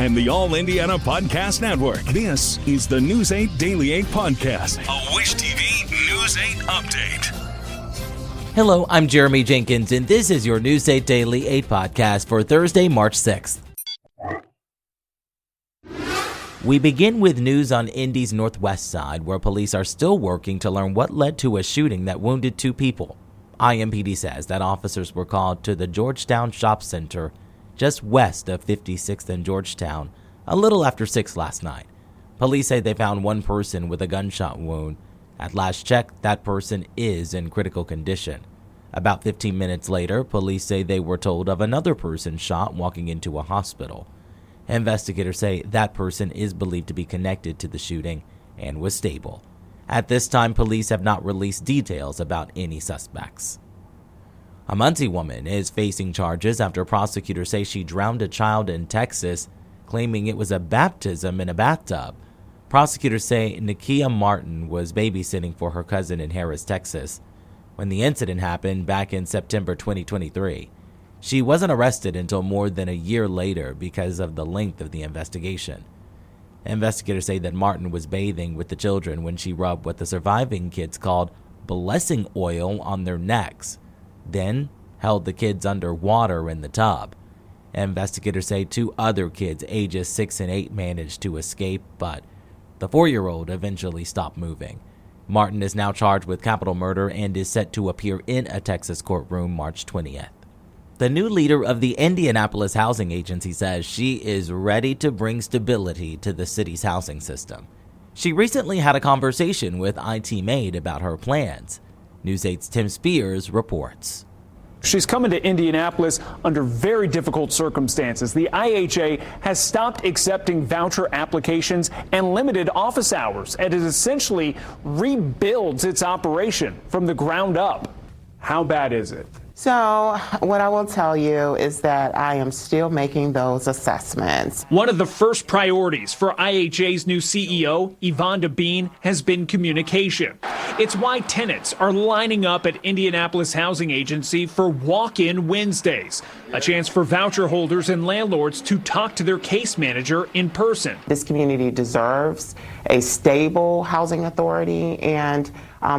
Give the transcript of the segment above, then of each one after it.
and the All Indiana Podcast Network. This is the News 8 Daily 8 Podcast, a Wish TV News 8 update. Hello, I'm Jeremy Jenkins, and this is your News 8 Daily 8 Podcast for Thursday, March 6th. We begin with news on Indy's northwest side, where police are still working to learn what led to a shooting that wounded 2 people. IMPD says that officers were called to the Georgetown Shop Center just west of 56th and Georgetown a little after 6 last night. Police say they found one person with a gunshot wound. At last check, that person is in critical condition. About 15 minutes later, police say they were told of another person shot walking into a hospital. Investigators say that person is believed to be connected to the shooting and was stable. At this time, police have not released details about any suspects. A Muncie woman is facing charges after prosecutors say she drowned a child in Texas, claiming it was a baptism in a bathtub. Prosecutors say Nakia Martin was babysitting for her cousin in Harris, Texas, when the incident happened back in September 2023. She wasn't arrested until more than a year later because of the length of the investigation. Investigators say that Martin was bathing with the children when she rubbed what the surviving kids called blessing oil on their necks, then held the kids underwater in the tub. Investigators say 2 other kids, ages 6 and 8, managed to escape, but the 4-year-old eventually stopped moving. Martin is now charged with capital murder and is set to appear in a Texas courtroom March 20th. The new leader of the Indianapolis Housing Agency says she is ready to bring stability to the city's housing system. She recently had a conversation with IT Made about her plans. News 8's Tim Spears reports. She's coming to Indianapolis under very difficult circumstances. The IHA has stopped accepting voucher applications and limited office hours, and it essentially rebuilds its operation from the ground up. How bad is it? So what I will tell you is that I am still making those assessments. One of the first priorities for IHA's new CEO, Yvonne Bean, has been communication. It's why tenants are lining up at Indianapolis Housing Agency for walk-in Wednesdays, a chance for voucher holders and landlords to talk to their case manager in person. This community deserves a stable housing authority, and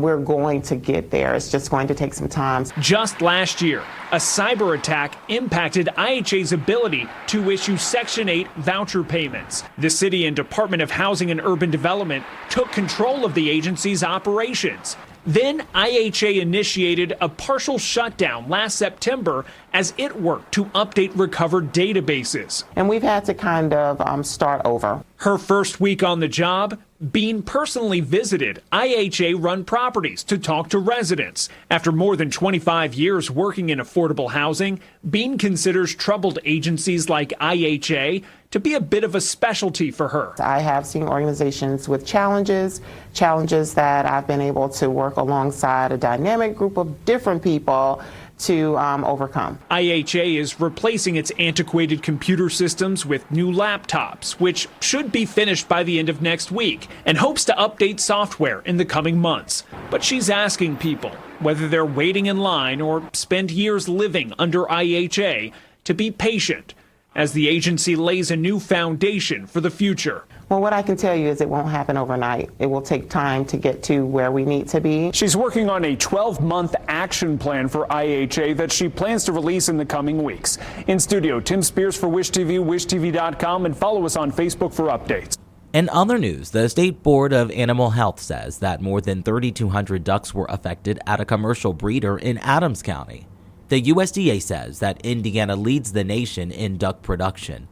we're going to get there. It's just going to take some time. Just last year, a cyber attack impacted IHA's ability to issue Section 8 voucher payments. The city and Department of Housing and Urban Development took control of the agency's operations. Then IHA initiated a partial shutdown last September as it worked to update recovered databases. And we've had to kind of start over. Her first week on the job, Bean personally visited IHA-run properties to talk to residents. After more than 25 years working in affordable housing, Bean considers troubled agencies like IHA to be a bit of a specialty for her. I have seen organizations with challenges that I've been able to work alongside a dynamic group of different people to overcome. IHA is replacing its antiquated computer systems with new laptops, which should be finished by the end of next week, and hopes to update software in the coming months. But she's asking people, whether they're waiting in line or spend years living under IHA, to be patient as the agency lays a new foundation for the future. Well, what I can tell you is it won't happen overnight. It will take time to get to where we need to be. She's working on a 12-month action plan for IHA that she plans to release in the coming weeks. In studio, Tim Spears for Wish TV, wishtv.com, and follow us on Facebook for updates. In other news, the State Board of Animal Health says that more than 3,200 ducks were affected at a commercial breeder in Adams County. The USDA says that Indiana leads the nation in duck production.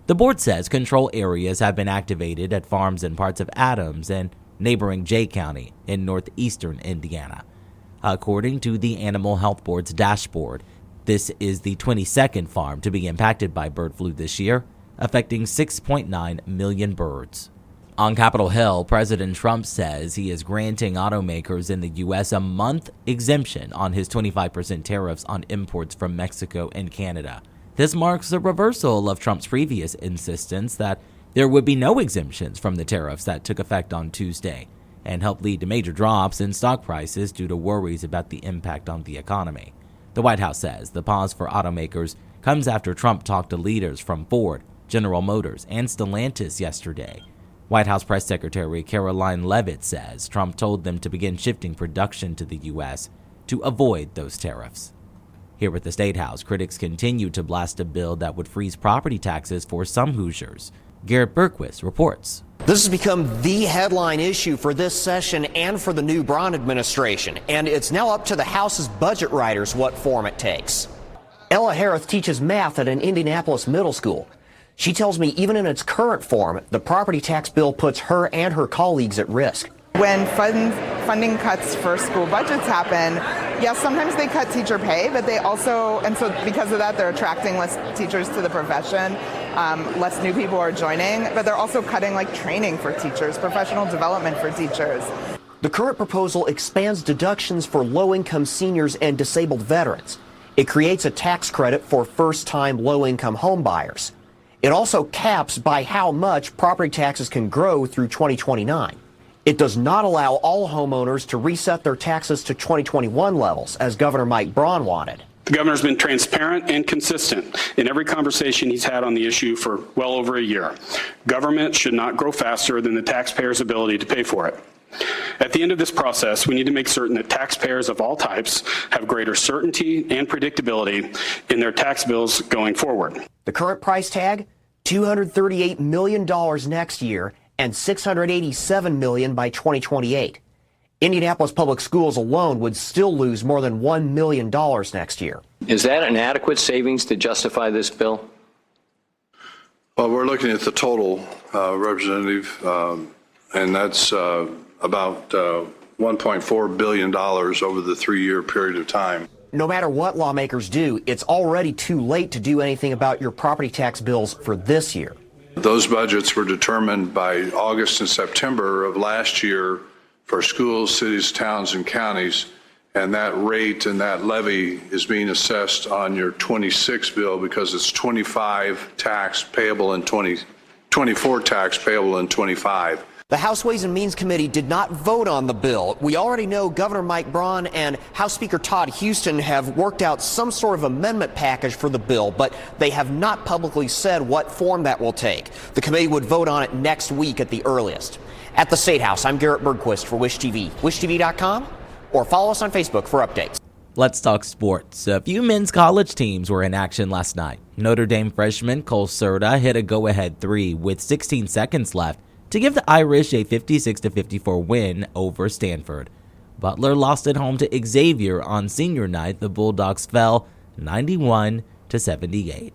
The board says control areas have been activated at farms in parts of Adams and neighboring Jay County in northeastern Indiana. According to the Animal Health Board's dashboard, this is the 22nd farm to be impacted by bird flu this year, affecting 6.9 million birds. On Capitol Hill, President Trump says he is granting automakers in the U.S. a month exemption on his 25% tariffs on imports from Mexico and Canada. This marks a reversal of Trump's previous insistence that there would be no exemptions from the tariffs that took effect on Tuesday and helped lead to major drops in stock prices due to worries about the impact on the economy. The White House says the pause for automakers comes after Trump talked to leaders from Ford, General Motors, and Stellantis yesterday. White House Press Secretary Caroline Leavitt says Trump told them to begin shifting production to the U.S. to avoid those tariffs. Here at the State House, critics continue to blast a bill that would freeze property taxes for some Hoosiers. Garrett Bergquist reports. This has become the headline issue for this session and for the new Braun administration, and it's now up to the House's budget writers what form it takes. Ella Harris teaches math at an Indianapolis middle school. She tells me even in its current form, the property tax bill puts her and her colleagues at risk. When funding cuts for school budgets happen, yes, sometimes they cut teacher pay, but they also, and so because of that, they're attracting less teachers to the profession. Less new people are joining, but they're also cutting training for teachers, professional development for teachers. The current proposal expands deductions for low-income seniors and disabled veterans. It creates a tax credit for first-time low-income home buyers. It also caps by how much property taxes can grow through 2029. It does not allow all homeowners to reset their taxes to 2021 levels, as Governor Mike Braun wanted. The governor's been transparent and consistent in every conversation he's had on the issue for well over a year. Government should not grow faster than the taxpayer's ability to pay for it. At the end of this process, we need to make certain that taxpayers of all types have greater certainty and predictability in their tax bills going forward. The current price tag, $238 million next year and $687 million by 2028. Indianapolis Public Schools alone would still lose more than $1 million next year. Is that an adequate savings to justify this bill? Well, we're looking at the total, Representative, and that's about $1.4 billion over the 3-year period of time. No matter what lawmakers do, it's already too late to do anything about your property tax bills for this year. Those budgets were determined by August and September of last year for schools, cities, towns, and counties, and that rate and that levy is being assessed on your 26 bill because it's 25 tax payable in 24 tax payable in 25. The House Ways and Means Committee did not vote on the bill. We already know Governor Mike Braun and House Speaker Todd Houston have worked out some sort of amendment package for the bill, but they have not publicly said what form that will take. The committee would vote on it next week at the earliest. At the State House, I'm Garrett Bergquist for Wish TV, wishtv.com, or follow us on Facebook for updates. Let's talk sports. A few men's college teams were in action last night. Notre Dame freshman Cole Serta hit a go-ahead three with 16 seconds left to give the Irish a 56-54 win over Stanford. Butler lost at home to Xavier on senior night. The Bulldogs fell 91-78.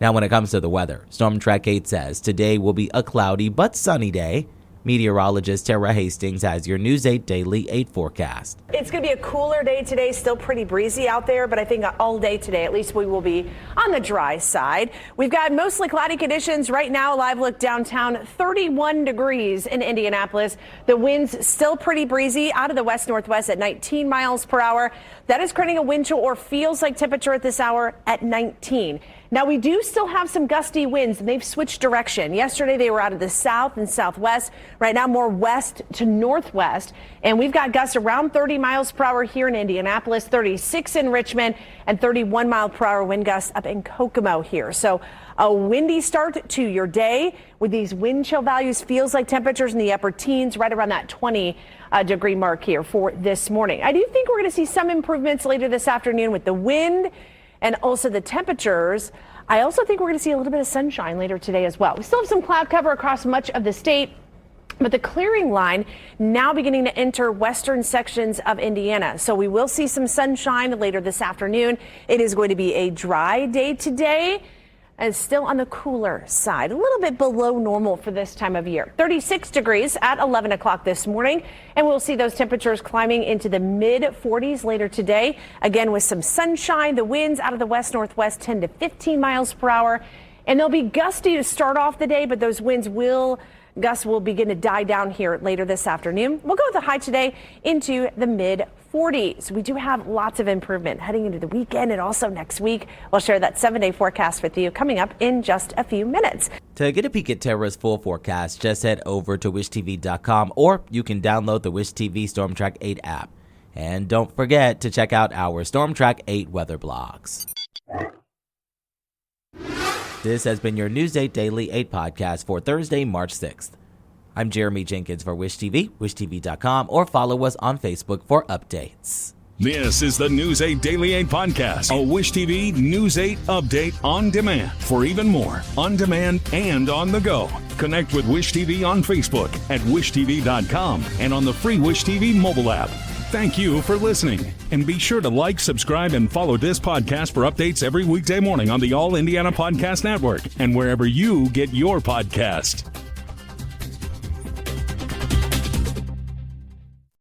Now when it comes to the weather, Storm Track 8 says today will be a cloudy but sunny day. Meteorologist Tara Hastings has your News 8 Daily 8 forecast. It's going to be a cooler day today, still pretty breezy out there, but I think all day today, at least we will be on the dry side. We've got mostly cloudy conditions right now. Live look downtown, 31 degrees in Indianapolis. The winds still pretty breezy out of the west-northwest at 19 miles per hour. That is creating a wind chill or feels like temperature at this hour at 19. Now, we do still have some gusty winds, and they've switched direction. Yesterday, they were out of the south and southwest. Right now, more west to northwest. And we've got gusts around 30 miles per hour here in Indianapolis, 36 in Richmond, and 31 mile per hour wind gusts up in Kokomo here. So a windy start to your day with these wind chill values. Feels like temperatures in the upper teens, right around that 20 degree mark here for this morning. I do think we're going to see some improvements later this afternoon with the wind and also the temperatures. I also think we're going to see a little bit of sunshine later today as well. We still have some cloud cover across much of the state, but the clearing line now beginning to enter western sections of Indiana. So we will see some sunshine later this afternoon. It is going to be a dry day today and still on the cooler side, a little bit below normal for this time of year. 36 degrees at 11 o'clock this morning, and we'll see those temperatures climbing into the mid-40s later today. Again, with some sunshine, the winds out of the west-northwest 10 to 15 miles per hour, and they'll be gusty to start off the day, but those gusts will begin to die down here later this afternoon. We'll go with a high today into the mid-40s. We do have lots of improvement heading into the weekend and also next week. We'll share that 7-day forecast with you coming up in just a few minutes. To get a peek at Tara's full forecast, just head over to wishtv.com, or you can download the Wish TV Storm Track 8 app. And don't forget to check out our Storm Track 8 weather blogs. This has been your News 8 Daily 8 podcast for Thursday, March 6th. I'm Jeremy Jenkins for Wish TV, wishtv.com, or follow us on Facebook for updates. This is the News 8 Daily 8 podcast, a Wish TV News 8 update on demand. For even more, on demand and on the go. Connect with Wish TV on Facebook at wishtv.com and on the free Wish TV mobile app. Thank you for listening. And be sure to like, subscribe, and follow this podcast for updates every weekday morning on the All Indiana Podcast Network and wherever you get your podcast.